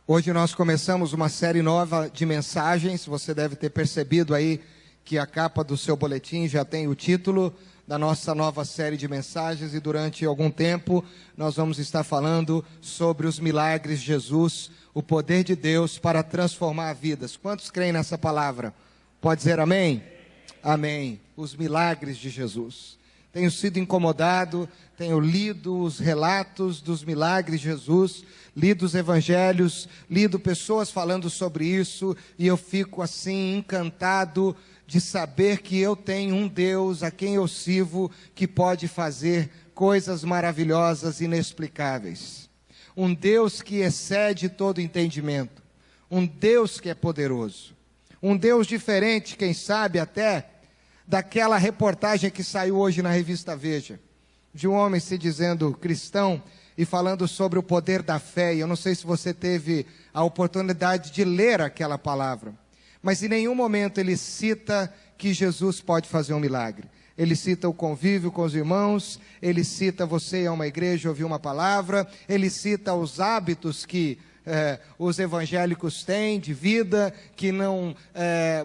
Hoje nós começamos uma série nova de mensagens. Você deve ter percebido aí que a capa do seu boletim já tem o título da nossa nova série de mensagens, e durante algum tempo nós vamos estar falando sobre os milagres de Jesus, o poder de Deus para transformar vidas. Quantos creem nessa palavra? Pode dizer amém? Amém. Os milagres de Jesus. Tenho sido incomodado, tenho lido os relatos dos milagres de Jesus, lido os evangelhos, lido pessoas falando sobre isso, e eu fico assim encantado de saber que eu tenho um Deus a quem eu sirvo, que pode fazer coisas maravilhosas, inexplicáveis. Um Deus que excede todo entendimento, um Deus que é poderoso, um Deus diferente, quem sabe até, daquela reportagem que saiu hoje na revista Veja, de um homem se dizendo cristão e falando sobre o poder da fé. E eu não sei se você teve a oportunidade de ler aquela palavra, mas em nenhum momento ele cita que Jesus pode fazer um milagre. Ele cita o convívio com os irmãos, ele cita você ir a uma igreja ouvir uma palavra, ele cita os hábitos que os evangélicos têm de vida, que não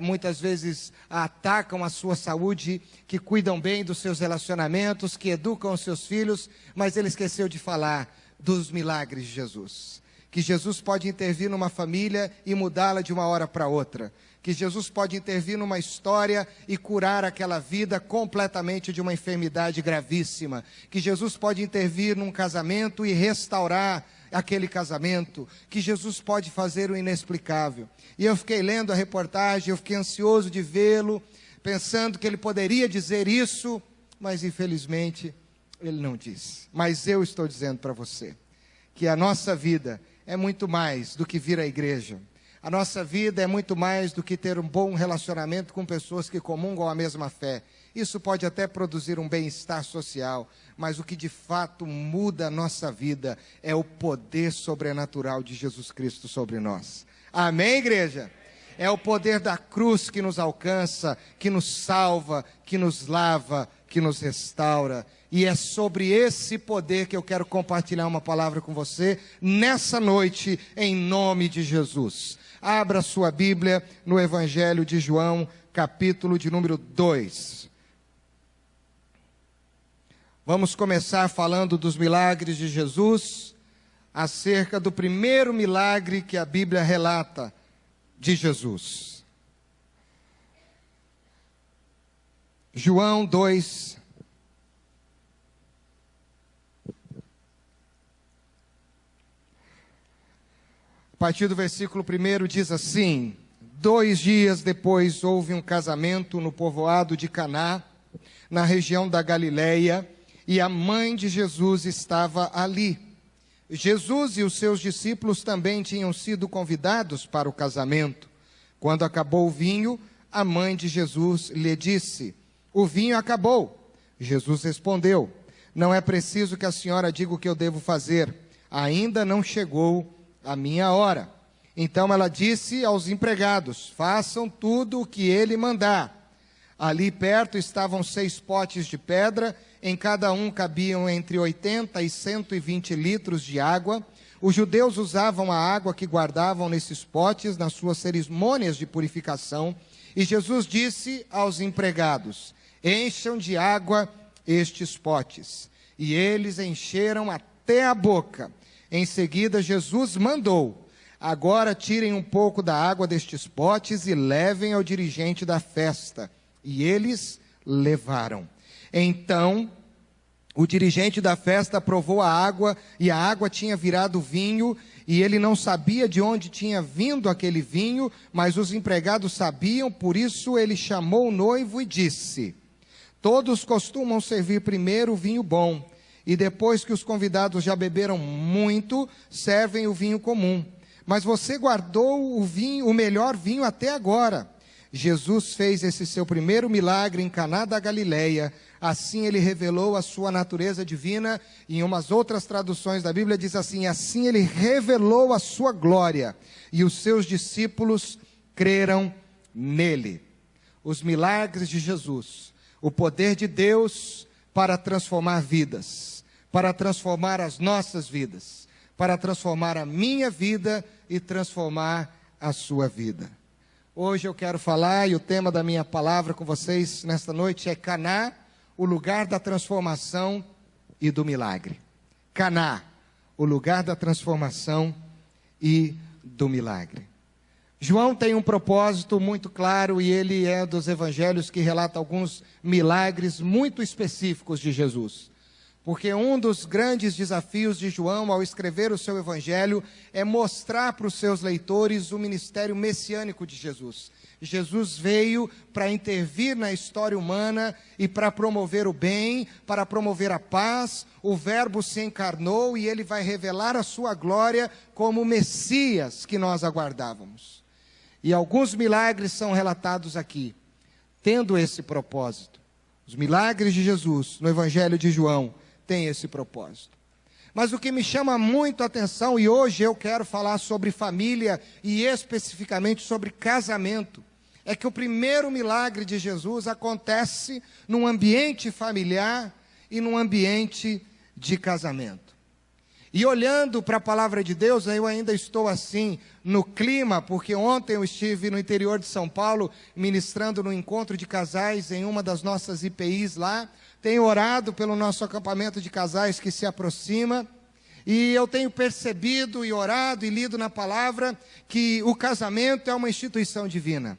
muitas vezes atacam a sua saúde, que cuidam bem dos seus relacionamentos, que educam os seus filhos, mas ele esqueceu de falar dos milagres de Jesus. Que Jesus pode intervir numa família e mudá-la de uma hora para outra. Que Jesus pode intervir numa história e curar aquela vida completamente de uma enfermidade gravíssima. Que Jesus pode intervir num casamento e restaurar aquele casamento. Que Jesus pode fazer o inexplicável. E eu fiquei lendo a reportagem, eu fiquei ansioso de vê-lo, pensando que ele poderia dizer isso, mas infelizmente ele não disse. Mas eu estou dizendo para você que a nossa vida é muito mais do que vir à igreja. A nossa vida é muito mais do que ter um bom relacionamento com pessoas que comungam a mesma fé. Isso pode até produzir um bem-estar social, mas o que de fato muda a nossa vida é o poder sobrenatural de Jesus Cristo sobre nós. Amém, igreja? É o poder da cruz que nos alcança, que nos salva, que nos lava, que nos restaura. E é sobre esse poder que eu quero compartilhar uma palavra com você nessa noite, em nome de Jesus. Abra sua Bíblia no Evangelho de João, capítulo de número 2. Vamos começar falando dos milagres de Jesus, acerca do primeiro milagre que a Bíblia relata de Jesus. João 2. A partir do versículo 1 diz assim: 2 dias depois houve um casamento no povoado de Caná, na região da Galileia, e a mãe de Jesus estava ali. Jesus e os seus discípulos também tinham sido convidados para o casamento. Quando acabou o vinho, a mãe de Jesus lhe disse: o vinho acabou. Jesus respondeu: não é preciso que a senhora diga o que eu devo fazer. Ainda não chegou a minha hora. Então ela disse aos empregados: façam tudo o que ele mandar. Ali perto estavam 6 potes de pedra, em cada um cabiam entre 80 e 120 litros de água. Os judeus usavam a água que guardavam nesses potes nas suas cerimônias de purificação. E Jesus disse aos empregados: encham de água estes potes. E eles encheram até a boca. Em seguida, Jesus mandou: agora tirem um pouco da água destes potes e levem ao dirigente da festa. E eles levaram. Então, o dirigente da festa provou a água, e a água tinha virado vinho, e ele não sabia de onde tinha vindo aquele vinho, mas os empregados sabiam, por isso ele chamou o noivo e disse: todos costumam servir primeiro o vinho bom, e depois que os convidados já beberam muito, servem o vinho comum. Mas você guardou o melhor vinho até agora. Jesus fez esse seu primeiro milagre em Caná da Galileia. Assim ele revelou a sua natureza divina. Em umas outras traduções da Bíblia diz assim: assim ele revelou a sua glória. E os seus discípulos creram nele. Os milagres de Jesus, o poder de Deus para transformar vidas, para transformar as nossas vidas, para transformar a minha vida e transformar a sua vida. Hoje eu quero falar, e o tema da minha palavra com vocês nesta noite é Caná, o lugar da transformação e do milagre. Caná, o lugar da transformação e do milagre. João tem um propósito muito claro e ele é dos evangelhos que relata alguns milagres muito específicos de Jesus. Porque um dos grandes desafios de João ao escrever o seu evangelho é mostrar para os seus leitores o ministério messiânico de Jesus. Jesus veio para intervir na história humana e para promover o bem, para promover a paz. O Verbo se encarnou e ele vai revelar a sua glória como o Messias que nós aguardávamos. E alguns milagres são relatados aqui, tendo esse propósito. Os milagres de Jesus no evangelho de João tem esse propósito. Mas o que me chama muito a atenção, e hoje eu quero falar sobre família e especificamente sobre casamento, é que o primeiro milagre de Jesus acontece num ambiente familiar e num ambiente de casamento. E olhando para a palavra de Deus, eu ainda estou assim no clima, porque ontem eu estive no interior de São Paulo, ministrando no encontro de casais em uma das nossas IPIs lá. Tenho orado pelo nosso acampamento de casais que se aproxima, e eu tenho percebido e orado e lido na palavra que o casamento é uma instituição divina.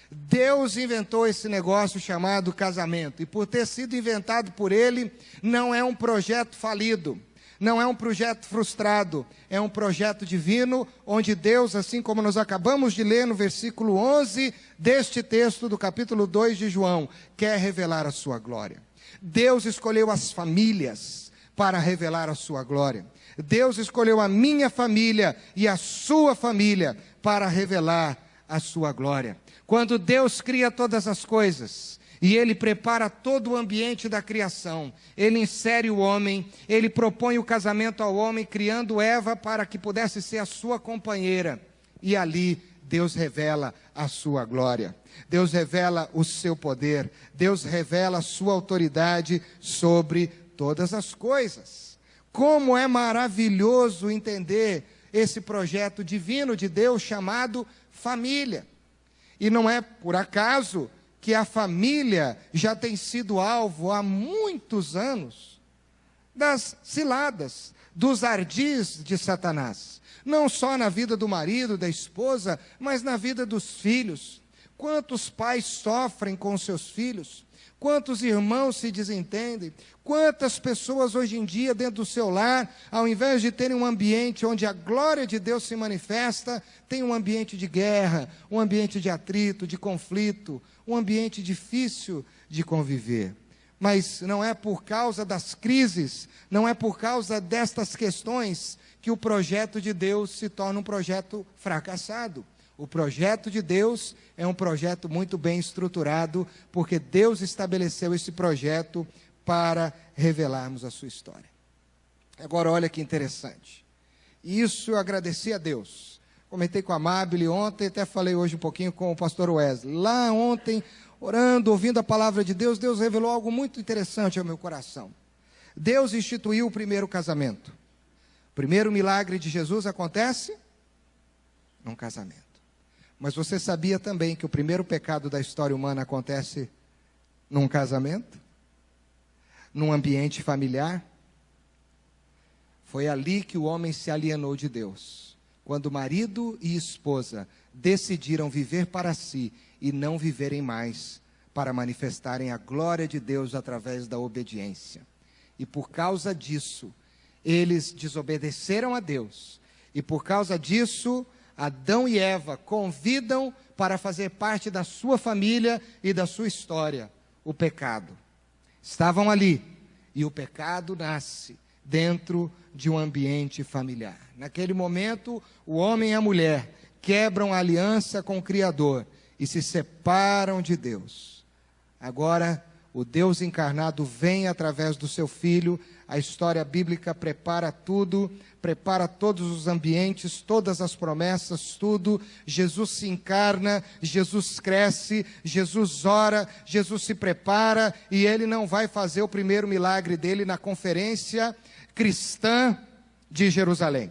Deus inventou esse negócio chamado casamento, e por ter sido inventado por Ele, não é um projeto falido, não é um projeto frustrado, é um projeto divino, onde Deus, assim como nós acabamos de ler no versículo 11 deste texto do capítulo 2 de João, quer revelar a sua glória. Deus escolheu as famílias para revelar a sua glória. Deus escolheu a minha família e a sua família para revelar a sua glória. Quando Deus cria todas as coisas e Ele prepara todo o ambiente da criação, Ele insere o homem, Ele propõe o casamento ao homem, criando Eva para que pudesse ser a sua companheira. E ali Deus revela a sua glória. Deus revela o seu poder. Deus revela a sua autoridade sobre todas as coisas. Como é maravilhoso entender esse projeto divino de Deus chamado família. E não é por acaso que a família já tem sido alvo há muitos anos das ciladas, dos ardis de Satanás. Não só na vida do marido, da esposa, mas na vida dos filhos. Quantos pais sofrem com seus filhos? Quantos irmãos se desentendem? Quantas pessoas hoje em dia dentro do seu lar, ao invés de terem um ambiente onde a glória de Deus se manifesta, tem um ambiente de guerra, um ambiente de atrito, de conflito, um ambiente difícil de conviver. Mas não é por causa das crises, não é por causa destas questões que o projeto de Deus se torna um projeto fracassado. O projeto de Deus é um projeto muito bem estruturado, porque Deus estabeleceu esse projeto para revelarmos a sua história. Agora, olha que interessante. Isso eu agradeci a Deus. Comentei com a Amabile ontem, até falei hoje um pouquinho com o pastor Wesley. Lá ontem, orando, ouvindo a palavra de Deus, Deus revelou algo muito interessante ao meu coração. Deus instituiu o primeiro casamento. O primeiro milagre de Jesus acontece num casamento. Mas você sabia também que o primeiro pecado da história humana acontece num casamento? Num ambiente familiar? Foi ali que o homem se alienou de Deus. Quando marido e esposa decidiram viver para si e não viverem mais para manifestarem a glória de Deus através da obediência. E por causa disso, eles desobedeceram a Deus. E por causa disso, Adão e Eva convidam para fazer parte da sua família e da sua história o pecado. Estavam ali e o pecado nasce dentro de um ambiente familiar. Naquele momento, o homem e a mulher quebram a aliança com o Criador e se separam de Deus. Agora, o Deus encarnado vem através do seu Filho. A história bíblica prepara tudo, prepara todos os ambientes, todas as promessas, tudo. Jesus se encarna, Jesus cresce, Jesus ora, Jesus se prepara, e ele não vai fazer o primeiro milagre dele na conferência cristã de Jerusalém.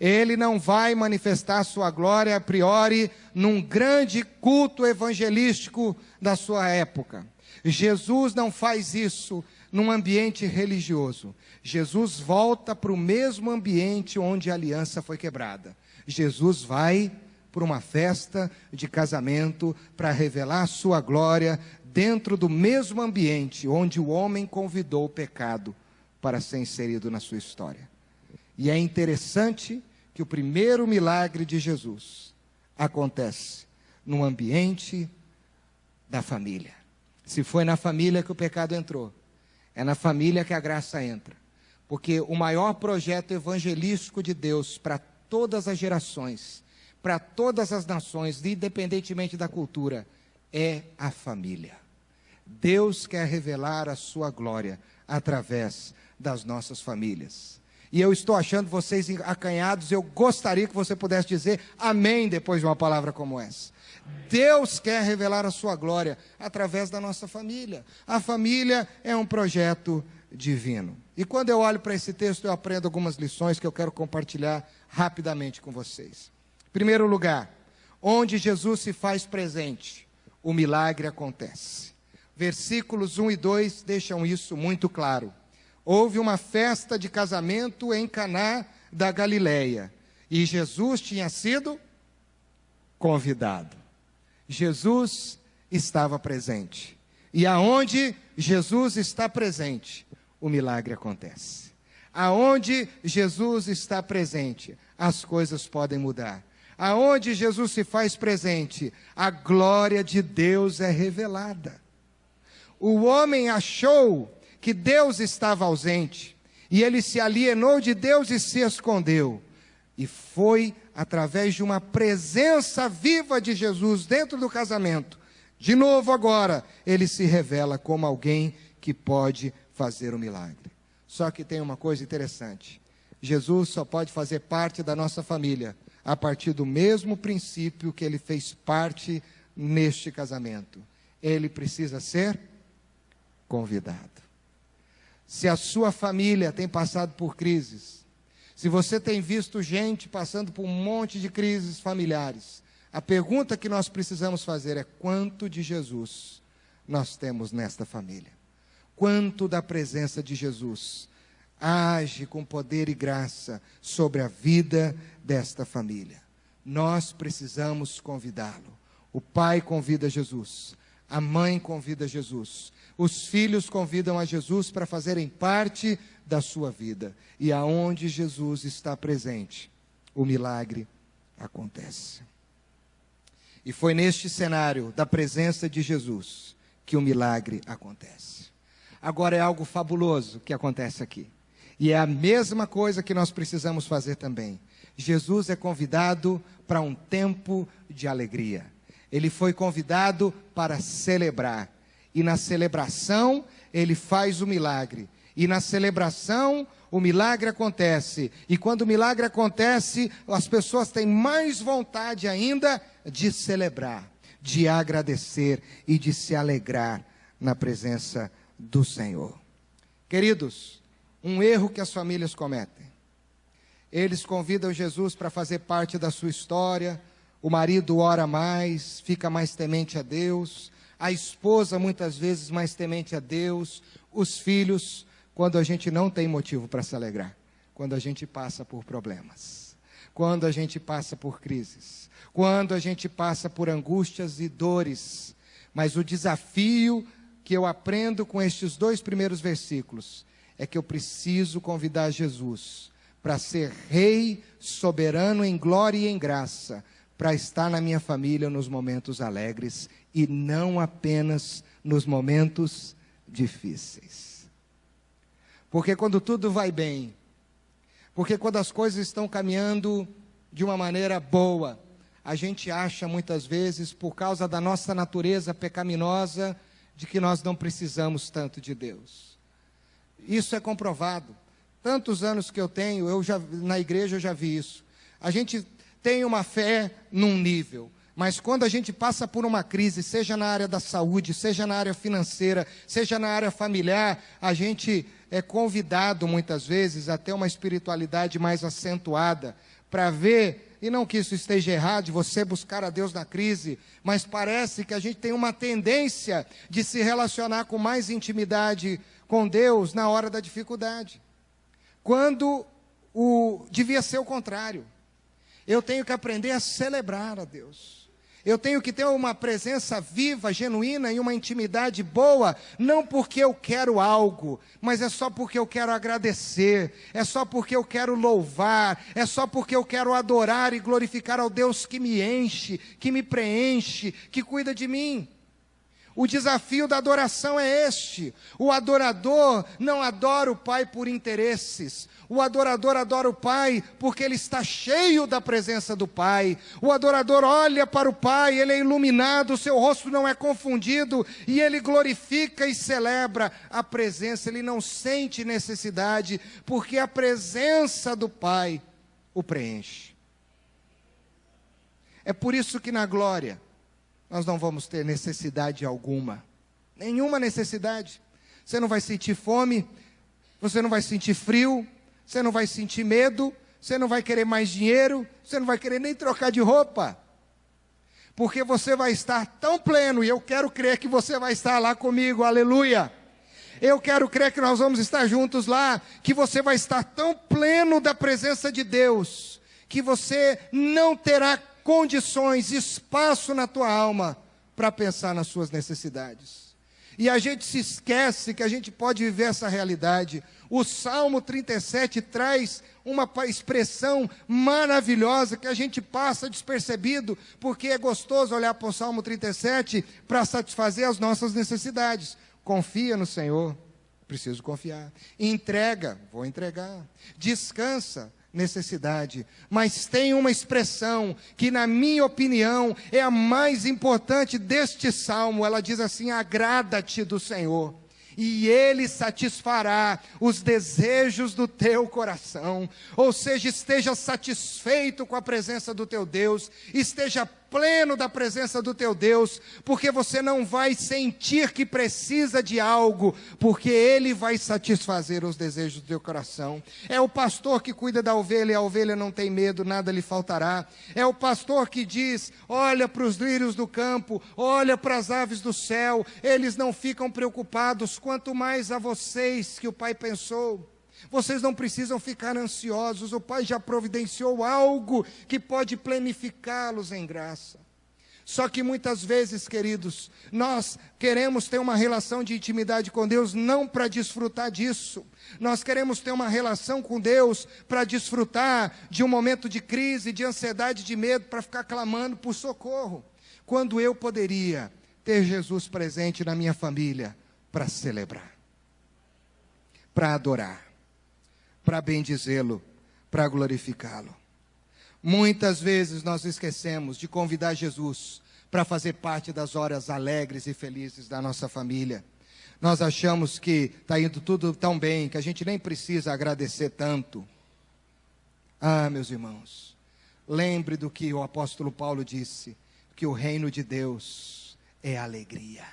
Ele não vai manifestar sua glória a priori num grande culto evangelístico da sua época. Jesus não faz isso num ambiente religioso. Jesus volta para o mesmo ambiente onde a aliança foi quebrada. Jesus vai para uma festa de casamento para revelar sua glória dentro do mesmo ambiente onde o homem convidou o pecado para ser inserido na sua história. E é interessante que o primeiro milagre de Jesus acontece no ambiente da família. Se foi na família que o pecado entrou, é na família que a graça entra. Porque o maior projeto evangelístico de Deus para todas as gerações, para todas as nações, independentemente da cultura, é a família. Deus quer revelar a sua glória através das nossas famílias. E eu estou achando vocês acanhados, eu gostaria que você pudesse dizer amém depois de uma palavra como essa. Deus quer revelar a sua glória através da nossa família. A família é um projeto divino. E quando eu olho para esse texto, eu aprendo algumas lições que eu quero compartilhar rapidamente com vocês. Em primeiro lugar, onde Jesus se faz presente, o milagre acontece. Versículos 1 e 2 deixam isso muito claro. Houve uma festa de casamento em Caná da Galileia, e Jesus tinha sido convidado. Jesus estava presente. E aonde Jesus está presente, o milagre acontece. Aonde Jesus está presente, as coisas podem mudar. Aonde Jesus se faz presente, a glória de Deus é revelada. O homem achou que Deus estava ausente, e ele se alienou de Deus e se escondeu. E foi através de uma presença viva de Jesus dentro do casamento. De novo agora, ele se revela como alguém que pode fazer o milagre. Só que tem uma coisa interessante. Jesus só pode fazer parte da nossa família a partir do mesmo princípio que ele fez parte neste casamento. Ele precisa ser convidado. Se a sua família tem passado por crises, se você tem visto gente passando por um monte de crises familiares, a pergunta que nós precisamos fazer é: quanto de Jesus nós temos nesta família? Quanto da presença de Jesus age com poder e graça sobre a vida desta família? Nós precisamos convidá-lo. O pai convida Jesus, a mãe convida Jesus, os filhos convidam a Jesus para fazerem parte da sua vida. E aonde Jesus está presente, o milagre acontece. E foi neste cenário da presença de Jesus que o milagre acontece. Agora é algo fabuloso que acontece aqui. E é a mesma coisa que nós precisamos fazer também. Jesus é convidado para um tempo de alegria. Ele foi convidado para celebrar. E na celebração, ele faz o milagre. E na celebração, o milagre acontece. E quando o milagre acontece, as pessoas têm mais vontade ainda de celebrar, de agradecer e de se alegrar na presença do Senhor. Queridos, um erro que as famílias cometem. Eles convidam Jesus para fazer parte da sua história. O marido ora mais, fica mais temente a Deus. A esposa muitas vezes mais temente a Deus. Os filhos, quando a gente não tem motivo para se alegrar. Quando a gente passa por problemas. Quando a gente passa por crises. Quando a gente passa por angústias e dores. Mas o desafio que eu aprendo com estes 2 primeiros versículos é que eu preciso convidar Jesus para ser rei, soberano em glória e em graça, para estar na minha família nos momentos alegres e não apenas nos momentos difíceis. Porque quando tudo vai bem, porque quando as coisas estão caminhando de uma maneira boa, a gente acha muitas vezes, por causa da nossa natureza pecaminosa, de que nós não precisamos tanto de Deus. Isso é comprovado. Tantos anos que eu tenho, na igreja eu já vi isso. A gente tem uma fé num nível, mas quando a gente passa por uma crise, seja na área da saúde, seja na área financeira, seja na área familiar, a gente é convidado muitas vezes a ter uma espiritualidade mais acentuada, para ver, e não que isso esteja errado, de você buscar a Deus na crise, mas parece que a gente tem uma tendência de se relacionar com mais intimidade com Deus na hora da dificuldade, quando devia ser o contrário. Eu tenho que aprender a celebrar a Deus. Eu tenho que ter uma presença viva, genuína e uma intimidade boa, não porque eu quero algo, mas é só porque eu quero agradecer, é só porque eu quero louvar, é só porque eu quero adorar e glorificar ao Deus que me enche, que me preenche, que cuida de mim. O desafio da adoração é este: o adorador não adora o Pai por interesses, o adorador adora o Pai porque ele está cheio da presença do Pai. O adorador olha para o Pai, ele é iluminado, o seu rosto não é confundido, e ele glorifica e celebra a presença, ele não sente necessidade, porque a presença do Pai o preenche. É por isso que na glória nós não vamos ter necessidade alguma, nenhuma necessidade. Você não vai sentir fome, você não vai sentir frio, você não vai sentir medo, você não vai querer mais dinheiro, você não vai querer nem trocar de roupa, porque você vai estar tão pleno, e eu quero crer que você vai estar lá comigo, aleluia. Eu quero crer que nós vamos estar juntos lá, que você vai estar tão pleno da presença de Deus, que você não terá condições, espaço na tua alma para pensar nas suas necessidades. E a gente se esquece que a gente pode viver essa realidade. O Salmo 37 traz uma expressão maravilhosa que a gente passa despercebido, porque é gostoso olhar para o Salmo 37 para satisfazer as nossas necessidades. Confia no Senhor, preciso confiar. Entrega, vou entregar. Descansa, necessidade. Mas tem uma expressão que, na minha opinião, é a mais importante deste salmo. Ela diz assim: agrada-te do Senhor, e Ele satisfará os desejos do teu coração. Ou seja, esteja satisfeito com a presença do teu Deus, esteja pleno da presença do teu Deus, porque você não vai sentir que precisa de algo, porque Ele vai satisfazer os desejos do teu coração. É o pastor que cuida da ovelha, e a ovelha não tem medo, nada lhe faltará. É o pastor que diz: olha para os lírios do campo, olha para as aves do céu, eles não ficam preocupados, quanto mais a vocês que o Pai pensou. Vocês não precisam ficar ansiosos, o Pai já providenciou algo que pode planificá-los em graça. Só que muitas vezes, queridos, nós queremos ter uma relação de intimidade com Deus não para desfrutar disso. Nós queremos ter uma relação com Deus para desfrutar de um momento de crise, de ansiedade, de medo, para ficar clamando por socorro, quando eu poderia ter Jesus presente na minha família para celebrar, para adorar, para bendizê-lo, para glorificá-lo. Muitas vezes nós esquecemos de convidar Jesus para fazer parte das horas alegres e felizes da nossa família. Nós achamos que está indo tudo tão bem, que a gente nem precisa agradecer tanto. Ah, meus irmãos, lembre do que o apóstolo Paulo disse, que o reino de Deus é alegria.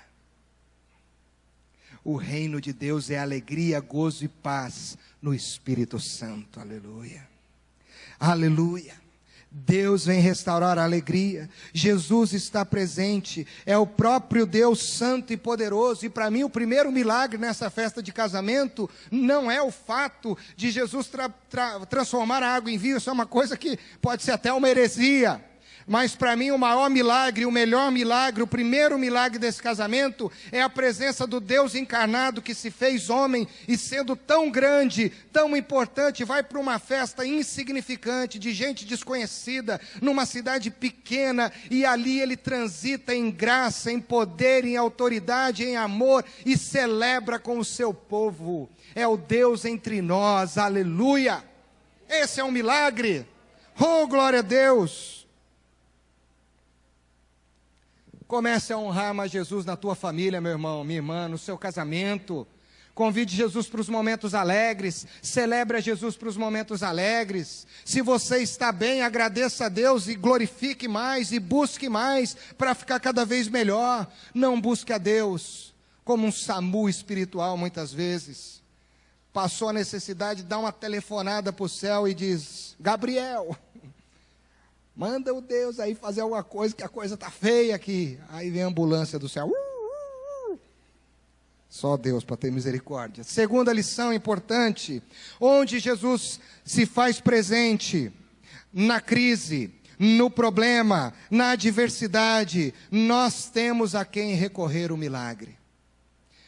O reino de Deus é alegria, gozo e paz no Espírito Santo. Aleluia. Aleluia. Deus vem restaurar a alegria. Jesus está presente. É o próprio Deus santo e poderoso. E para mim o primeiro milagre nessa festa de casamento não é o fato de Jesus transformar a água em vinho. Isso é uma coisa que pode ser até uma heresia. Mas para mim o maior milagre, o melhor milagre, o primeiro milagre desse casamento é a presença do Deus encarnado que se fez homem e, sendo tão grande, tão importante, vai para uma festa insignificante de gente desconhecida, numa cidade pequena, e ali ele transita em graça, em poder, em autoridade, em amor, e celebra com o seu povo. É o Deus entre nós, aleluia. Esse é um milagre. Oh, glória a Deus. Comece a honrar mais Jesus na tua família, meu irmão, minha irmã, no seu casamento. Convide Jesus para os momentos alegres. Celebre a Jesus para os momentos alegres. Se você está bem, agradeça a Deus e glorifique mais e busque mais para ficar cada vez melhor. Não busque a Deus como um SAMU espiritual muitas vezes. Passou a necessidade, dá uma telefonada para o céu e diz: Gabriel, Manda o Deus aí fazer alguma coisa, que a coisa está feia aqui. Aí vem a ambulância do céu. Só Deus para ter misericórdia. Segunda lição importante, onde Jesus se faz presente, na crise, no problema, na adversidade, nós temos a quem recorrer o milagre.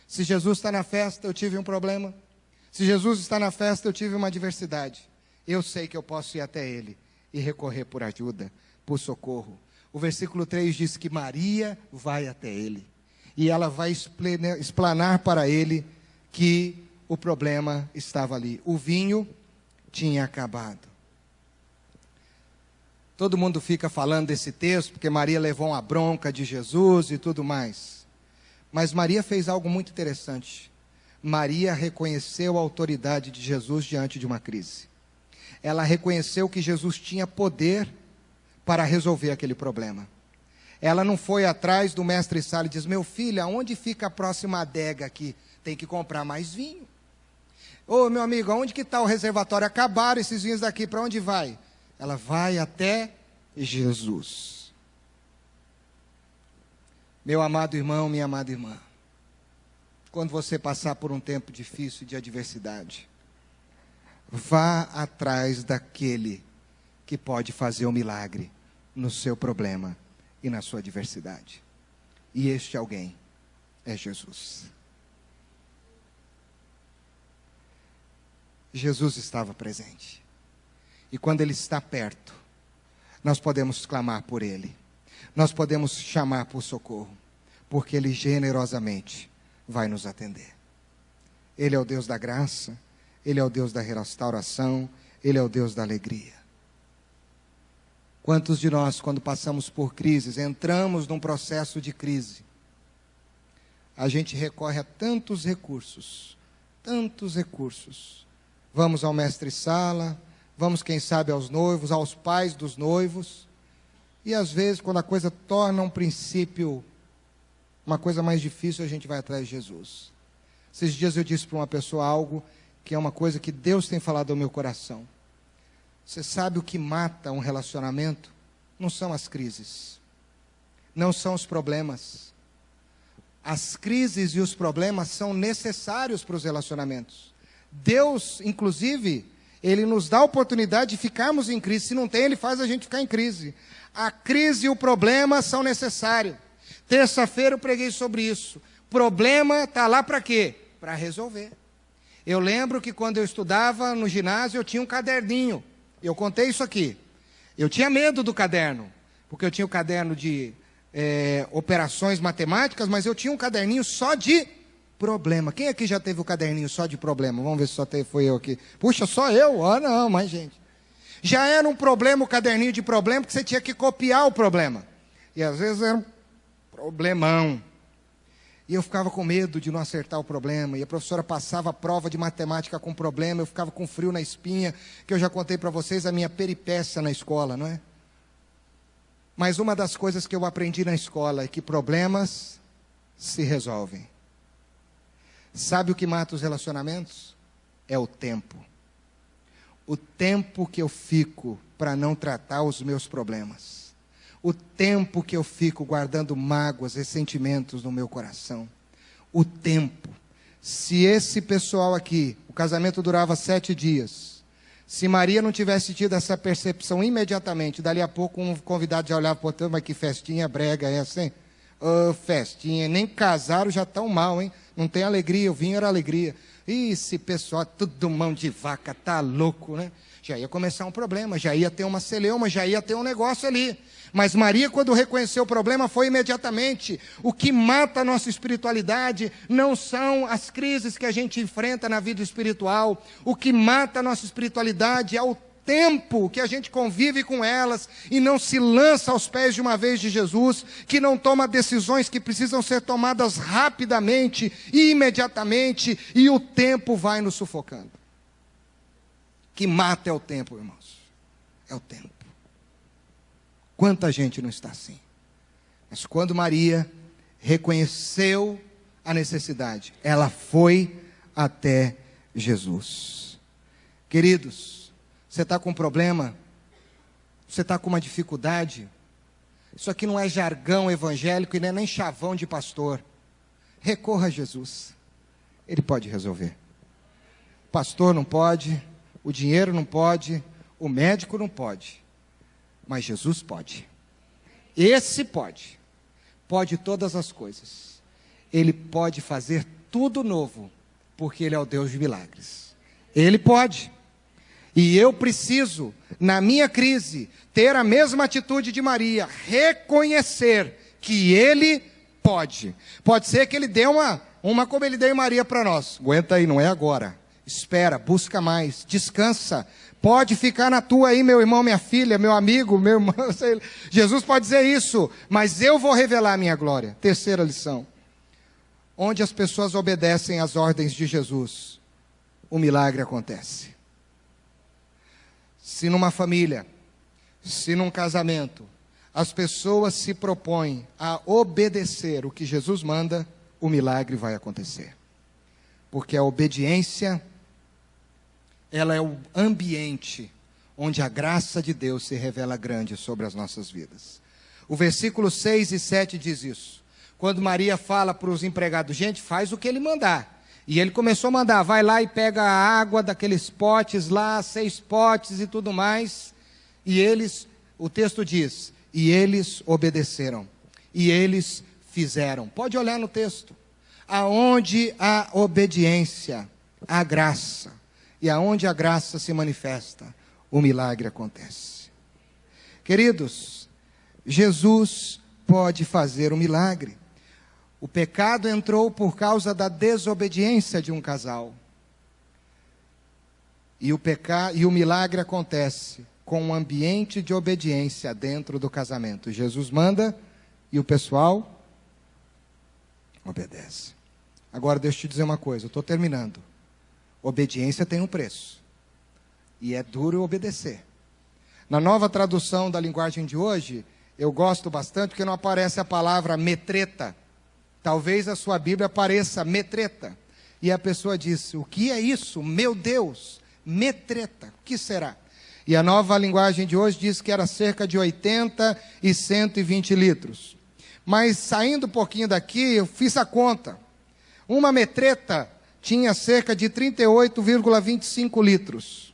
Se Jesus está na festa, eu tive um problema. Se Jesus está na festa, eu tive uma adversidade. Eu sei que eu posso ir até Ele e recorrer por ajuda, por socorro. O versículo 3 diz que Maria vai até Ele. E ela vai explanar para Ele que o problema estava ali. O vinho tinha acabado. Todo mundo fica falando desse texto, porque Maria levou uma bronca de Jesus e tudo mais. Mas Maria fez algo muito interessante. Maria reconheceu a autoridade de Jesus diante de uma crise. Ela reconheceu que Jesus tinha poder para resolver aquele problema. Ela não foi atrás do mestre Sala e diz: meu filho, aonde fica a próxima adega aqui? Tem que comprar mais vinho. Ô, meu amigo, aonde que está o reservatório? Acabaram esses vinhos daqui, para onde vai? Ela vai até Jesus. Meu amado irmão, minha amada irmã, quando você passar por um tempo difícil de adversidade, vá atrás daquele que pode fazer o milagre no seu problema e na sua adversidade. E este alguém é Jesus. Jesus estava presente. E quando Ele está perto, nós podemos clamar por Ele. Nós podemos chamar por socorro, porque Ele generosamente vai nos atender. Ele é o Deus da graça, Ele é o Deus da restauração, Ele é o Deus da alegria. Quantos de nós, quando passamos por crises, entramos num processo de crise, a gente recorre a tantos recursos, vamos ao mestre Sala, vamos quem sabe aos noivos, aos pais dos noivos, e às vezes quando a coisa torna um princípio, uma coisa mais difícil, a gente vai atrás de Jesus. Esses dias eu disse para uma pessoa algo que é uma coisa que Deus tem falado ao meu coração. Você sabe o que mata um relacionamento? Não são as crises, não são os problemas. As crises e os problemas são necessários para os relacionamentos. Deus, inclusive, Ele nos dá a oportunidade de ficarmos em crise. Se não tem, Ele faz a gente ficar em crise. A crise e o problema são necessários. Terça-feira eu preguei sobre isso. Problema está lá para quê? Para resolver. Eu lembro que quando eu estudava no ginásio, eu tinha um caderninho. Eu contei isso aqui. Eu tinha medo do caderno, porque eu tinha o caderno de operações matemáticas, mas eu tinha um caderninho só de problema. Quem aqui já teve o caderninho só de problema? Vamos ver se só foi eu aqui. Puxa, só eu? Ah, não, mais gente. Já era um problema o caderninho de problema, porque você tinha que copiar o problema. E às vezes era um problemão. E eu ficava com medo de não acertar o problema. E a professora passava a prova de matemática com problema. Eu ficava com frio na espinha, que eu já contei para vocês a minha peripécia na escola, não é? Mas uma das coisas que eu aprendi na escola é que problemas se resolvem. Sabe o que mata os relacionamentos? É o tempo. O tempo que eu fico para não tratar os meus problemas. O tempo que eu fico guardando mágoas, ressentimentos no meu coração. O tempo. Se esse pessoal aqui, o casamento durava 7 dias. Se Maria não tivesse tido essa percepção imediatamente, dali a pouco um convidado já olhava para o outro: mas que festinha brega é essa, hein? Oh, festinha, nem casaram já tão mal, hein? Não tem alegria, o vinho era alegria. Ih, esse pessoal, tudo mão de vaca, tá louco, né? Já ia começar um problema, já ia ter uma celeuma, já ia ter um negócio ali. Mas Maria, quando reconheceu o problema, foi imediatamente. O que mata a nossa espiritualidade não são as crises que a gente enfrenta na vida espiritual. O que mata a nossa espiritualidade é o tempo que a gente convive com elas e não se lança aos pés de uma vez de Jesus, que não toma decisões que precisam ser tomadas rapidamente e imediatamente, e o tempo vai nos sufocando. O que mata é o tempo, irmãos. É o tempo. Quanta gente não está assim? Mas quando Maria reconheceu a necessidade, ela foi até Jesus. Queridos, você está com um problema? Você está com uma dificuldade? Isso aqui não é jargão evangélico e não é nem chavão de pastor. Recorra a Jesus. Ele pode resolver. O pastor não pode, o dinheiro não pode, o médico não pode. Mas Jesus pode. Esse pode. Pode todas as coisas. Ele pode fazer tudo novo, porque Ele é o Deus de milagres. Ele pode. E eu preciso, na minha crise, ter a mesma atitude de Maria, reconhecer que Ele pode. Pode ser que Ele dê uma como Ele deu em Maria para nós. Aguenta aí, não é agora. Espera, busca mais, descansa. Pode ficar na tua aí, meu irmão, minha filha, meu amigo, meu irmão. Jesus pode dizer isso, mas eu vou revelar a minha glória. Terceira lição. Onde as pessoas obedecem às ordens de Jesus, o milagre acontece. Se numa família, se num casamento, as pessoas se propõem a obedecer o que Jesus manda, o milagre vai acontecer. Porque a obediência, ela é o ambiente onde a graça de Deus se revela grande sobre as nossas vidas. O versículo 6 e 7 diz isso. Quando Maria fala para os empregados, gente, faz o que ele mandar. E ele começou a mandar, vai lá e pega a água daqueles potes lá, 6 potes e tudo mais. E eles, o texto diz, e eles obedeceram. E eles fizeram. Pode olhar no texto. Aonde há obediência, há graça. E aonde a graça se manifesta, o milagre acontece. Queridos, Jesus pode fazer um milagre. O pecado entrou por causa da desobediência de um casal. E o milagre acontece com um ambiente de obediência dentro do casamento. Jesus manda e o pessoal obedece. Agora deixa eu te dizer uma coisa, eu estou terminando. Obediência tem um preço. E é duro obedecer. Na nova tradução da linguagem de hoje, eu gosto bastante porque não aparece a palavra metreta. Talvez a sua Bíblia apareça metreta. E a pessoa disse, o que é isso? Meu Deus, metreta, o que será? E a nova linguagem de hoje diz que era cerca de 80 e 120 litros. Mas saindo um pouquinho daqui, eu fiz a conta. Uma metreta tinha cerca de 38,25 litros.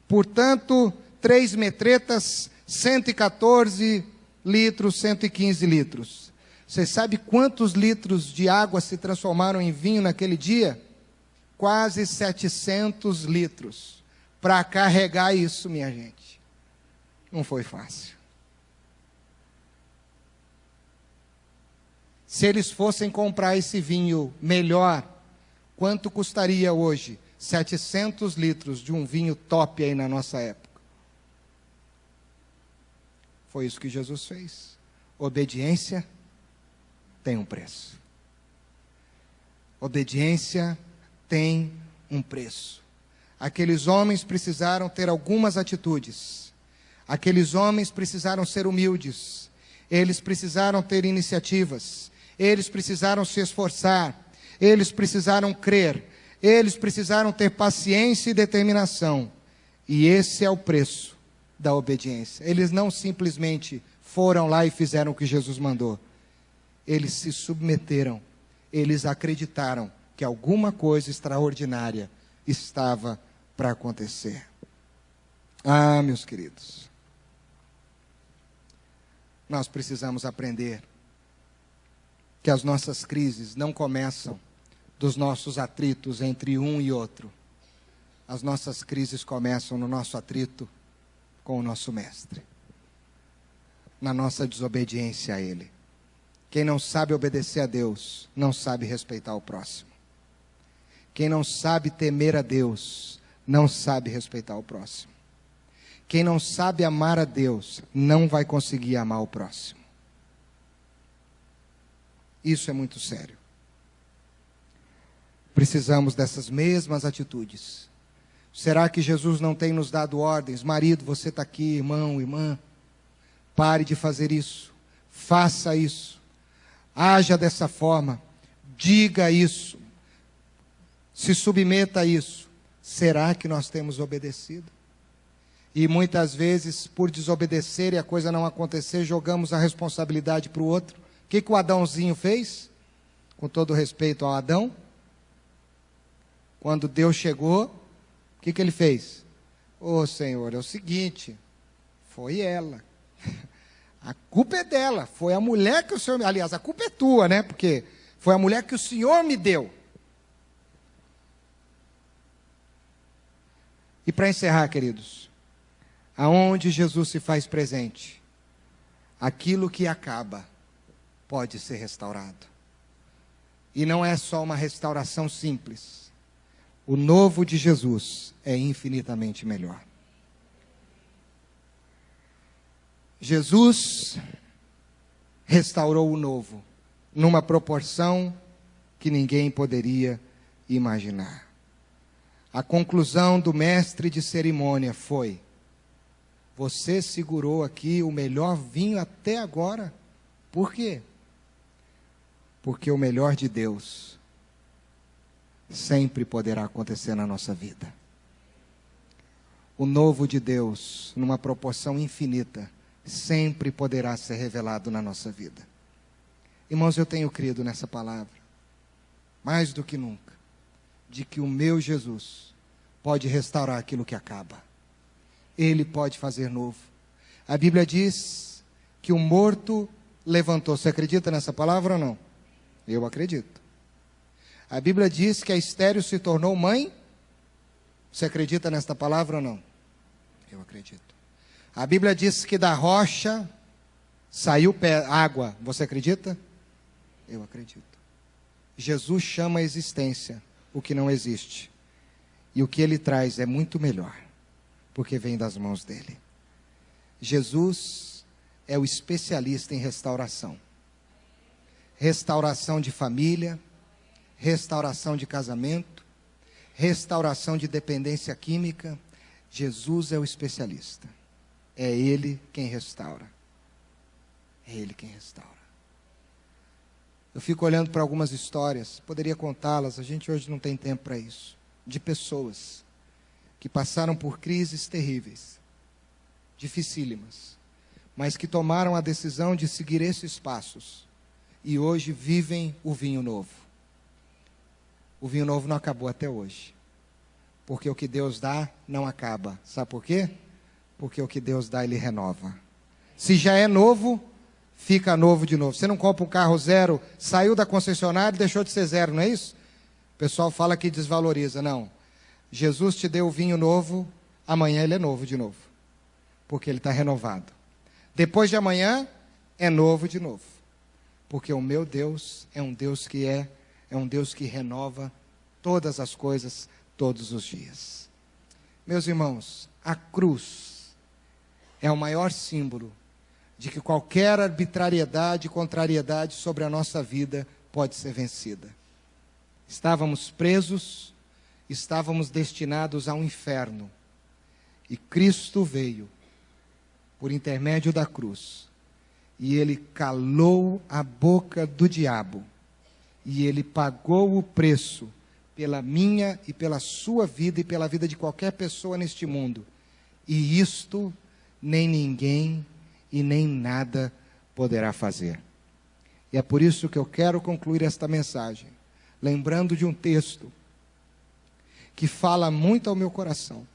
Portanto, 3 metretas, 114 litros, 115 litros. Você sabe quantos litros de água se transformaram em vinho naquele dia? Quase 700 litros. Para carregar isso, minha gente. Não foi fácil. Se eles fossem comprar esse vinho melhor, quanto custaria hoje? 700 litros de um vinho top aí na nossa época. Foi isso que Jesus fez. Obediência tem um preço. Obediência tem um preço. Aqueles homens precisaram ter algumas atitudes. Aqueles homens precisaram ser humildes. Eles precisaram ter iniciativas. Eles precisaram se esforçar. Eles precisaram crer. Eles precisaram ter paciência e determinação. E esse é o preço da obediência. Eles não simplesmente foram lá e fizeram o que Jesus mandou. Eles se submeteram. Eles acreditaram que alguma coisa extraordinária estava para acontecer. Ah, meus queridos, nós precisamos aprender que as nossas crises não começam dos nossos atritos entre um e outro. As nossas crises começam no nosso atrito com o nosso mestre, na nossa desobediência a Ele. Quem não sabe obedecer a Deus, não sabe respeitar o próximo. Quem não sabe temer a Deus, não sabe respeitar o próximo. Quem não sabe amar a Deus, não vai conseguir amar o próximo. Isso é muito sério. Precisamos dessas mesmas atitudes. Será que Jesus não tem nos dado ordens? Marido, você está aqui, irmão, irmã. Pare de fazer isso. Faça isso. Haja dessa forma. Diga isso. Se submeta a isso. Será que nós temos obedecido? E muitas vezes, por desobedecer e a coisa não acontecer, jogamos a responsabilidade para o outro. O que o Adãozinho fez? Com todo respeito ao Adão. Quando Deus chegou, o que ele fez? Ô Senhor, é o seguinte, foi ela. A culpa é dela, foi a mulher que o Senhor... Aliás, a culpa é tua, né? Porque foi a mulher que o Senhor me deu. E para encerrar, queridos, aonde Jesus se faz presente, aquilo que acaba pode ser restaurado. E não é só uma restauração simples. O novo de Jesus é infinitamente melhor. Jesus restaurou o novo, numa proporção que ninguém poderia imaginar. A conclusão do mestre de cerimônia foi: você segurou aqui o melhor vinho até agora. Por quê? Porque o melhor de Deus sempre poderá acontecer na nossa vida. O novo de Deus, numa proporção infinita, sempre poderá ser revelado na nossa vida. Irmãos, eu tenho crido nessa palavra, mais do que nunca, de que o meu Jesus pode restaurar aquilo que acaba. Ele pode fazer novo. A Bíblia diz que o morto levantou. Você acredita nessa palavra ou não? Eu acredito. A Bíblia diz que a estéril se tornou mãe. Você acredita nesta palavra ou não? Eu acredito. A Bíblia diz que da rocha saiu água. Você acredita? Eu acredito. Jesus chama a existência o que não existe. E o que ele traz é muito melhor, porque vem das mãos dele. Jesus é o especialista em restauração. Restauração de família, restauração de casamento, restauração de dependência química. Jesus é o especialista. É Ele quem restaura. É Ele quem restaura. Eu fico olhando para algumas histórias, poderia contá-las, a gente hoje não tem tempo para isso, de pessoas que passaram por crises terríveis, dificílimas, mas que tomaram a decisão de seguir esses passos e hoje vivem o vinho novo. O vinho novo não acabou até hoje, porque o que Deus dá não acaba. Sabe por quê? Porque o que Deus dá, Ele renova. Se já é novo, fica novo de novo. Você não compra um carro zero, saiu da concessionária e deixou de ser zero, não é isso? O pessoal fala que desvaloriza. Não. Jesus te deu o vinho novo, amanhã ele é novo de novo, porque ele está renovado. Depois de amanhã, é novo de novo, porque o meu Deus é um Deus que é um Deus que renova todas as coisas, todos os dias. Meus irmãos, a cruz é o maior símbolo de que qualquer arbitrariedade, contrariedade sobre a nossa vida pode ser vencida. Estávamos presos, estávamos destinados ao inferno, e Cristo veio por intermédio da cruz, e Ele calou a boca do diabo, e Ele pagou o preço pela minha e pela sua vida e pela vida de qualquer pessoa neste mundo. E isto nem ninguém e nem nada poderá fazer. E é por isso que eu quero concluir esta mensagem, lembrando de um texto que fala muito ao meu coração.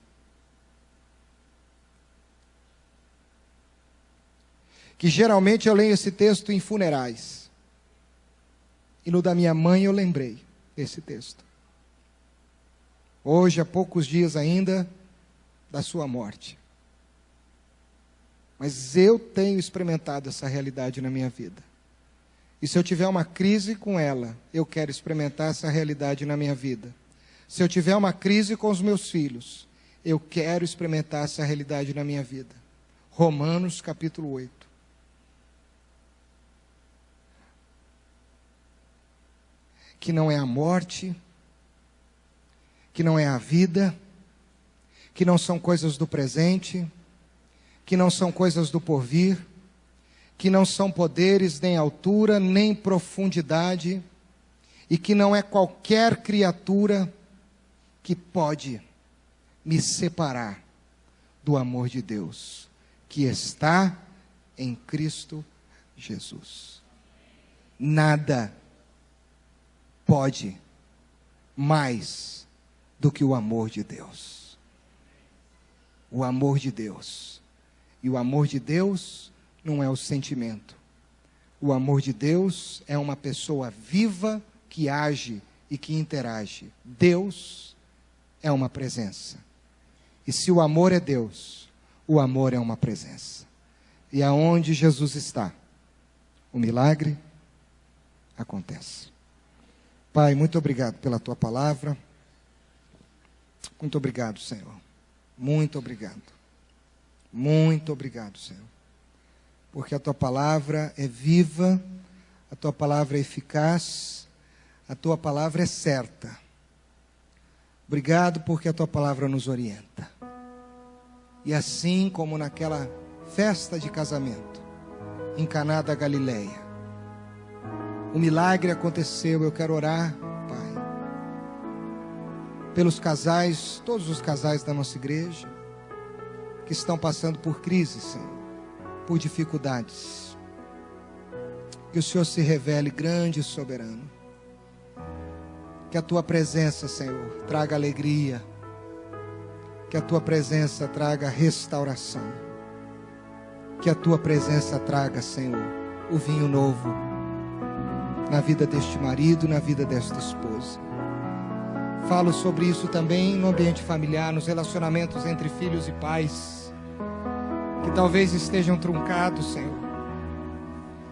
Que geralmente eu leio esse texto em funerais. E no da minha mãe eu lembrei desse texto. Hoje, há poucos dias ainda da sua morte. Mas eu tenho experimentado essa realidade na minha vida. E se eu tiver uma crise com ela, eu quero experimentar essa realidade na minha vida. Se eu tiver uma crise com os meus filhos, eu quero experimentar essa realidade na minha vida. Romanos capítulo 8. Que não é a morte, que não é a vida, que não são coisas do presente, que não são coisas do porvir, que não são poderes, nem altura, nem profundidade, e que não é qualquer criatura que pode me separar do amor de Deus, que está em Cristo Jesus. Nada pode mais do que o amor de Deus. O amor de Deus. E o amor de Deus não é o sentimento. O amor de Deus é uma pessoa viva que age e que interage. Deus é uma presença. E se o amor é Deus, o amor é uma presença. E aonde Jesus está, o milagre acontece. Pai, muito obrigado pela tua palavra. Muito obrigado, Senhor. Muito obrigado. Muito obrigado, Senhor. Porque a tua palavra é viva, a tua palavra é eficaz, a tua palavra é certa. Obrigado porque a tua palavra nos orienta. E assim como naquela festa de casamento, em Caná da Galileia, o milagre aconteceu. Eu quero orar, Pai, pelos casais, todos os casais da nossa igreja, que estão passando por crises, Senhor, por dificuldades. Que o Senhor se revele grande e soberano. Que a tua presença, Senhor, traga alegria. Que a tua presença traga restauração. Que a tua presença traga, Senhor, o vinho novo na vida deste marido, na vida desta esposa. Falo sobre isso também no ambiente familiar, nos relacionamentos entre filhos e pais, que talvez estejam truncados, Senhor.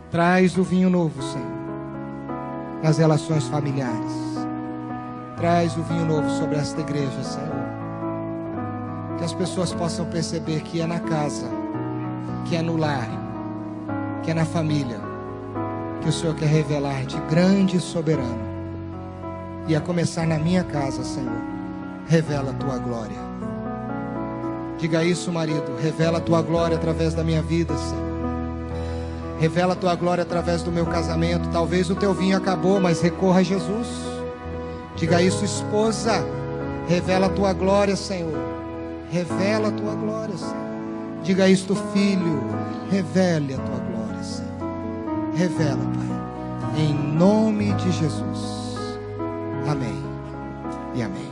Traz o vinho novo, Senhor, nas relações familiares. Traz o vinho novo sobre esta igreja, Senhor. Que as pessoas possam perceber que é na casa, que é no lar, que é na família, que o Senhor quer revelar-te grande e soberano. E a começar na minha casa, Senhor, revela a tua glória. Diga isso, marido, revela a tua glória através da minha vida, Senhor. Revela a tua glória através do meu casamento. Talvez o teu vinho acabou, mas recorra a Jesus. Diga isso, esposa, revela a tua glória, Senhor. Revela a tua glória, Senhor. Diga isto, filho, revele a tua glória, Senhor. Revela, Pai, em nome de Jesus. Amém e amém.